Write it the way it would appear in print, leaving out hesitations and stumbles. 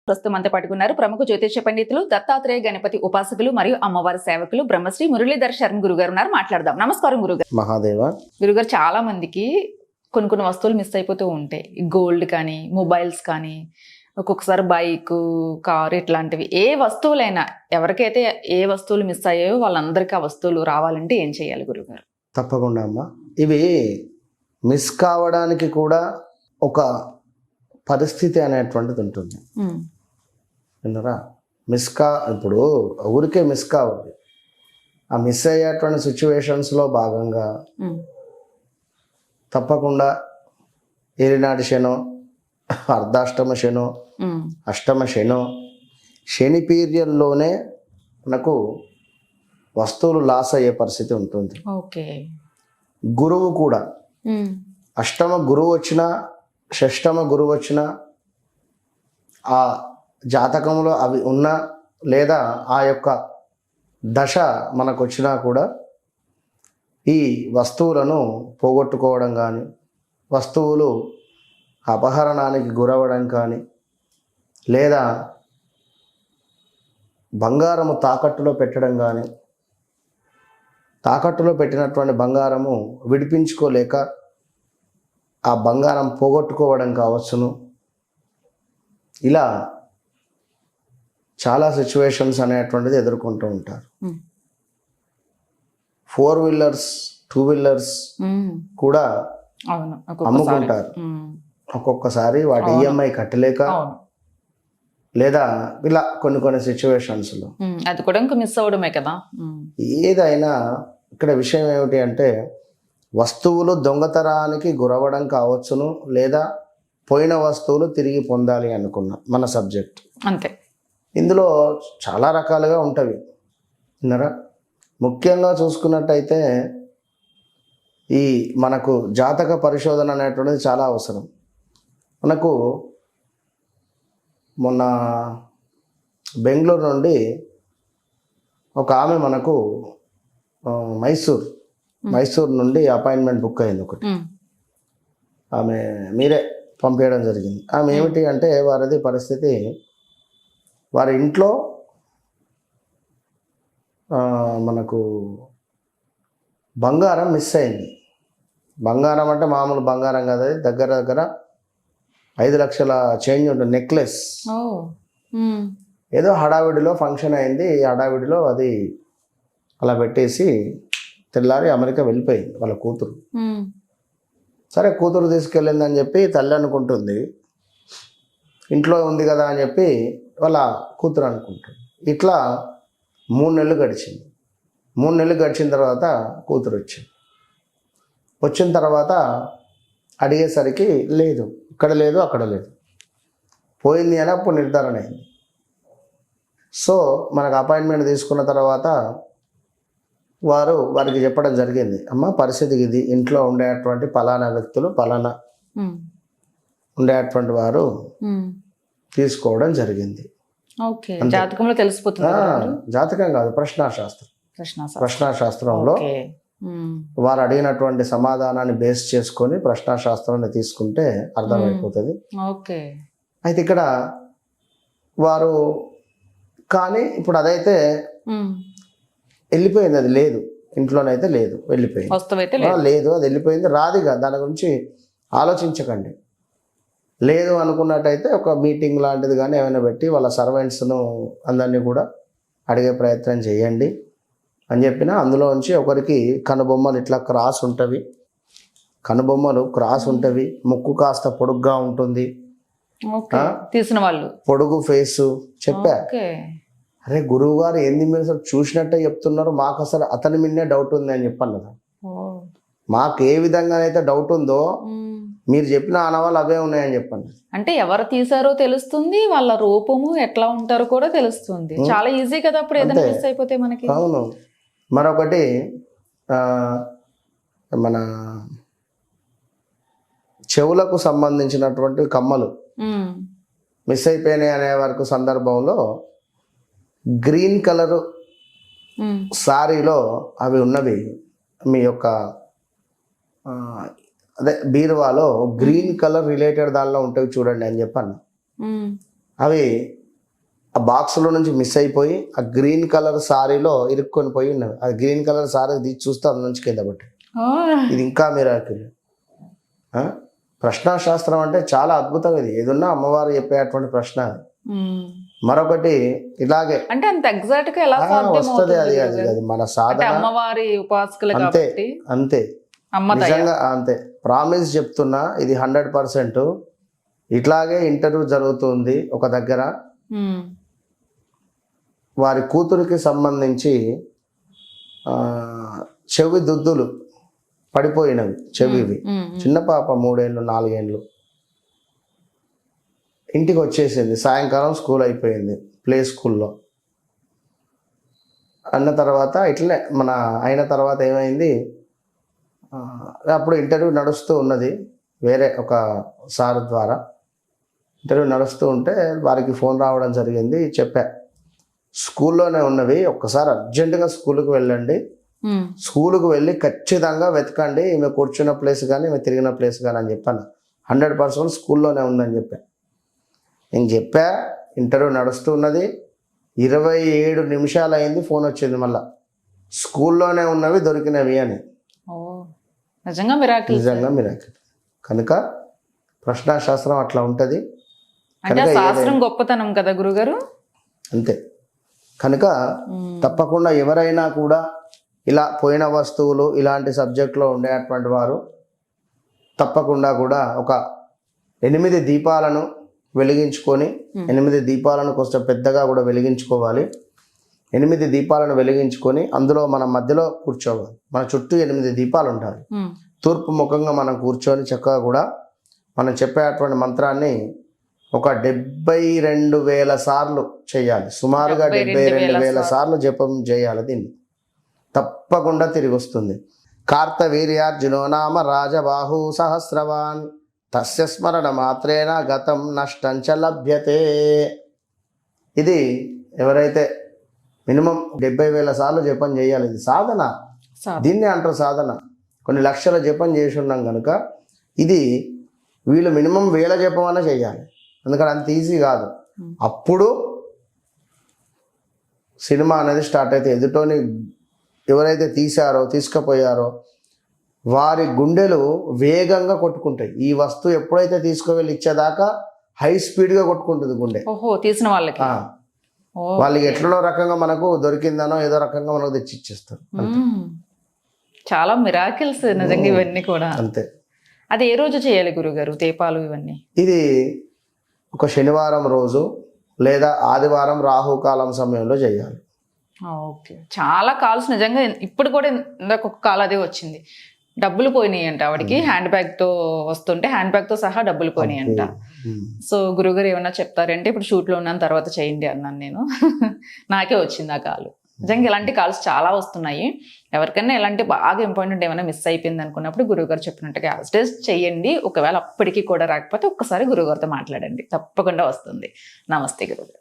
ప్రస్తుతం అంతా పట్టుకున్నారు ప్రముఖ జ్యోతిష పండితులు దత్తాత్రేయ గణపతి ఉపాసకులు మరియు అమ్మవారి సేవకులు బ్రహ్మశ్రీ మురళీధర్ శర్మ గురుగారు ఉన్నారు. మాట్లాడదాం. నమస్కారం గురుగారు. మహాదేవ. గురుగారు, చాలా మందికి కొన్ని వస్తువులు మిస్ అయిపోతూ ఉంటాయి. గోల్డ్ కానీ, మొబైల్స్ కానీ, ఒక్కొక్కసారి బైక్, కారు, ఇట్లాంటివి ఏ వస్తువులైనా ఎవరికైతే ఏ వస్తువులు మిస్ అయ్యాయో వాళ్ళందరికీ ఆ వస్తువులు రావాలంటే ఏం చేయాలి గురుగారు? తప్పకుండా అమ్మా. ఇవి మిస్ కావడానికి కూడా ఒక పరిస్థితి అనేటువంటిది ఉంటుంది. విన్నరా? ఇప్పుడు ఊరికే మిస్ కావాలి. ఆ మిస్ అయ్యేటువంటి సిచ్యువేషన్స్లో భాగంగా తప్పకుండా ఏలినాటి శనో, అర్ధాష్టమ శనో, అష్టమ శనో, శని పీరియడ్లోనే మనకు వస్తువులు లాస్ అయ్యే పరిస్థితి ఉంటుంది. ఓకే. గురువు కూడా అష్టమ గురువు వచ్చినా, షష్టమ గురువు వచ్చినా, ఆ జాతకంలో అవి ఉన్నా లేదా ఆ యొక్క దశ మనకు వచ్చినా కూడా ఈ వస్తువులను పోగొట్టుకోవడం కానీ, వస్తువులు అపహరణానికి గురవడం కానీ, లేదా బంగారము తాకట్టులో పెట్టడం కానీ, తాకట్టులో పెట్టినటువంటి బంగారము విడిపించుకోలేక ఆ బంగారం పోగొట్టుకోవడం కావచ్చును. ఇలా చాలా సిచ్యువేషన్స్ అనేటువంటిది ఎదుర్కొంటూ ఉంటారు. 4 వీలర్స్ 2 వీలర్స్ కూడా అమ్ముకుంటారు. ఒక్కొక్కసారి వాటి ఈఎంఐ కట్టలేక, లేదా ఇలా కొన్ని సిచ్యువేషన్స్లో అది కూడా ఇంకా మిస్ అవ్వడమే కదా. ఏదైనా ఇక్కడ విషయం ఏమిటి అంటే, వస్తువులు దొంగతనానికి గురవడం కావచ్చును, లేదా పోయిన వస్తువులు తిరిగి పొందాలి అనుకున్న మన సబ్జెక్ట్ అంతే. ఇందులో చాలా రకాలుగా ఉంటవి. విన్నారా? ముఖ్యంగా చూసుకున్నట్టయితే ఈ మనకు జాతక పరిశోధన అనేటువంటిది చాలా అవసరం. మనకు మొన్న బెంగళూరు నుండి ఒక ఆమె మనకు మైసూర్ నుండి అపాయింట్మెంట్ బుక్ అయింది ఒకటి. ఆమె మీరే పంపించడం జరిగింది. ఆమె ఏమిటి అంటే, వారిది పరిస్థితి, వారి ఇంట్లో మనకు బంగారం మిస్ అయింది. బంగారం అంటే మామూలు బంగారం కదా, దగ్గర 5 లక్షల చేంజ్ ఉంటుంది. నెక్లెస్ ఏదో హడావిడిలో ఫంక్షన్ అయింది. ఈ హడావిడిలో అది అలా పెట్టేసి తెల్లారి అమెరికా వెళ్ళిపోయింది వాళ్ళ కూతురు. సరే, కూతురు తీసుకెళ్ళిందని చెప్పి తల్లి అనుకుంటుంది, ఇంట్లో ఉంది కదా అని చెప్పి వాళ్ళ కూతురు అనుకుంటుంది. ఇట్లా 3 నెలలు గడిచింది. 3 నెలలు గడిచిన తర్వాత కూతురు వచ్చిన తర్వాత అడిగేసరికి లేదు, ఇక్కడ లేదు, అక్కడ లేదు, పోయింది అని అప్పుడు నిర్ధారణ అయింది. సో మనకు అపాయింట్మెంట్ తీసుకున్న తర్వాత వారికి చెప్పడం జరిగింది, అమ్మ పరిస్థితికి ఇది, ఇంట్లో ఉండేటువంటి పలానా వ్యక్తులు పలానా ఉండేటువంటి వారు తీసుకోవడం జరిగింది. జాతకంలో తెలిసిపోతుంది. జాతకం కాదు, ప్రశ్నాశాస్త్రంలో వారు అడిగినటువంటి సమాధానాన్ని బేస్ చేసుకొని ప్రశ్నాశాస్త్రాన్ని తీసుకుంటే అర్థమైపోతుంది. అయితే ఇక్కడ వారు కానీ ఇప్పుడు అదైతే వెళ్ళిపోయింది, అది లేదు, ఇంట్లోనైతే లేదు, వెళ్ళిపోయింది, లేదు, అది వెళ్ళిపోయింది, రాదిగా, దాని గురించి ఆలోచించకండి. లేదు అనుకున్నట్టయితే ఒక మీటింగ్ లాంటిది కానీ ఏమైనా పెట్టి వాళ్ళ సర్వెంట్స్ను అందరినీ కూడా అడిగే ప్రయత్నం చేయండి అని చెప్పిన, అందులోంచి ఒకరికి కనుబొమ్మలు ఇట్లా క్రాస్ ఉంటవి, ముక్కు కాస్త పొడుగ్గా ఉంటుంది, తీసిన వాళ్ళు పొడుగు ఫేసు చెప్పా. అరే గురువు గారు ఏంది మీరు అసలు చూసినట్టే చెప్తున్నారు, మాకు అసలు అతని మీదనే డౌట్ ఉంది అని చెప్పాను కదా. మాకు ఏ విధంగా అయితే డౌట్ ఉందో మీరు చెప్పిన ఆనవాళ్ళు అవే ఉన్నాయని చెప్పండి. అంటే ఎవరు తీసారో తెలుస్తుంది, వాళ్ళ రూపము ఎట్లా ఉంటారో కూడా తెలుస్తుంది. చాలా ఈజీ కదా అప్పుడు ఏదైనా మిస్ అయిపోతే మనకి. అవును. మరొకటి మన చెవులకు సంబంధించినటువంటి కమ్మలు మిస్ అయిపోయినాయి అనే వరకు సందర్భంలో గ్రీన్ కలరు సారీలో అవి ఉన్నవి మీ యొక్క అదే బీరువాలో గ్రీన్ కలర్ రిలేటెడ్ దానిలో ఉంటాయి చూడండి అని చెప్పాను. అవి ఆ బాక్స్లో నుంచి మిస్ అయిపోయి ఆ గ్రీన్ కలర్ సారీలో ఇరుక్కొని పోయి ఉన్నవి. ఆ గ్రీన్ కలర్ సారీ తీసి చూస్తే అందు నుంచి కింద పట్టి. ఇది ఇంకా మిరాకిల్. ప్రశ్నాశాస్త్రం అంటే చాలా అద్భుతం. ఇది ఏదన్నా అమ్మవారు చెప్పేటువంటి ప్రశ్న. మరొకటి ఇలాగే అంటే అంత ఎగ్జాక్ట్ గా ఎలా వస్తుంది. అది అది అది మన సాధన. అమ్మవారి ఉపాసకులు అంతే కాబట్టి అంతే నిజంగా అంతే. ప్రామిస్ చెప్తున్నా, ఇది 100%. ఇట్లాగే ఇంటర్వ్యూ జరుగుతుంది ఒక దగ్గర. వారి కూతురికి సంబంధించి చెవి దుద్దులు పడిపోయినవి, చెవివి. చిన్న పాప 3 ఏళ్ళు 4 ఏళ్ళు. ఇంటికి వచ్చేసింది, సాయంకాలం స్కూల్ అయిపోయింది, ప్లే స్కూల్లో అన్న తర్వాత ఇట్లనే అయిన తర్వాత ఏమైంది, అప్పుడు ఇంటర్వ్యూ నడుస్తూ ఉన్నది. వేరే ఒక సార్ ద్వారా ఇంటర్వ్యూ నడుస్తూ ఉంటే వారికి ఫోన్ రావడం జరిగింది. చెప్పా, స్కూల్లోనే ఉన్నవి, ఒక్కసారి అర్జెంటుగా స్కూల్కి వెళ్ళండి, స్కూల్కి వెళ్ళి ఖచ్చితంగా వెతకండి, ఈమె కూర్చున్న ప్లేస్ కానీ ఈమె తిరిగిన ప్లేస్ కానీ అని చెప్పాను. 100% స్కూల్లోనే ఉందని చెప్పా. నేను చెప్పా, ఇంటర్వ్యూ నడుస్తూ ఉన్నది, 27 నిమిషాలు అయింది, ఫోన్ వచ్చింది మళ్ళా, స్కూల్లోనే ఉన్నవి దొరికినవి అని. నిజంగా మిరాకిల్. కనుక ప్రశ్నాశాస్త్రం అట్లా ఉంటుంది. శాస్త్రం గొప్పతనం కదా గురుగారు. అంతే. కనుక తప్పకుండా ఎవరైనా కూడా ఇలా పోయిన వస్తువులు ఇలాంటి సబ్జెక్ట్లో ఉండేటువంటి వారు తప్పకుండా కూడా ఒక 8 దీపాలను వెలిగించుకొని, 8 దీపాలను కొంచెం పెద్దగా కూడా వెలిగించుకోవాలి. 8 దీపాలను వెలిగించుకొని అందులో మనం మధ్యలో కూర్చోవాలి. మన చుట్టూ 8 దీపాలు ఉంటాయి. తూర్పు ముఖంగా మనం కూర్చొని చక్కగా కూడా మనం చెప్పేటువంటి మంత్రాన్ని ఒక 72,000 సార్లు చేయాలి. సుమారుగా 72,000 సార్లు జపం చేయాలి. దీన్ని తప్పకుండా తిరిగి వస్తుంది. కార్తవీర్యార్జునో నామ రాజబాహు సహస్రవాన్ తస్య స్మరణ మాత్రేన గతం నష్టంచ లభ్యతే. ఇది ఎవరైతే మినిమం 70,000 సార్లు జపం చేయాలి. ఇది సాధన. దీన్ని అంటారు సాధన. కొన్ని లక్షల జపం చేసి ఉన్నాం కనుక ఇది వీళ్ళు మినిమం 1000 జపం అన్నా చేయాలి. ఎందుకంటే అంత ఈజీ కాదు. అప్పుడు సినిమా అనేది స్టార్ట్ అయితే ఎదుటోని ఎవరైతే తీసుకుపోయారో వారి గుండెలు వేగంగా కొట్టుకుంటాయి. ఈ వస్తువు ఎప్పుడైతే తీసుకువెళ్ళి ఇచ్చేదాకా హై స్పీడ్గా కొట్టుకుంటుంది గుండె. తీసిన వాళ్ళకి వాళ్ళకి ఎట్లనో రకంగా మనకు దొరికిందనో ఏదో రకంగా మనకు తెచ్చి ఇచ్చేస్తారు. చాలా మిరాకిల్స్ నిజంగా ఇవన్నీ కూడా. అంతే. అది ఏ రోజు చేయాలి గురుగారు దీపాలు ఇవన్నీ? ఇది ఒక శనివారం రోజు లేదా ఆదివారం రాహుకాలం సమయంలో చేయాలి. ఓకే. చాలా కాల్స్ నిజంగా ఇప్పుడు కూడా ఇందాక ఒక కాల్ అదే వచ్చింది, డబ్బులు పోయినాయి అంట ఆవిడకి. హ్యాండ్ బ్యాగ్ తో వస్తుంటే హ్యాండ్ బ్యాగ్ తో సహా డబ్బులు పోయినాయి అంట. సో గురుగారు ఏమన్నా చెప్తారంటే, ఇప్పుడు షూట్ లో ఉన్నాను తర్వాత చేయండి అన్నాను నేను. నాకే వచ్చింది ఆ కాల్. నిజంగా ఇలాంటి కాల్స్ చాలా వస్తున్నాయి. ఎవరికైనా ఇలాంటి బాగా ఇంపార్టెంట్ ఏమైనా మిస్ అయిపోయింది అనుకున్నప్పుడు గురుగారు చెప్పినట్టుగా యాజ్ చేయండి. ఒకవేళ అప్పటికి కూడా రాకపోతే ఒక్కసారి గురుగారితో మాట్లాడండి, తప్పకుండా వస్తుంది. నమస్తే గురుగారు.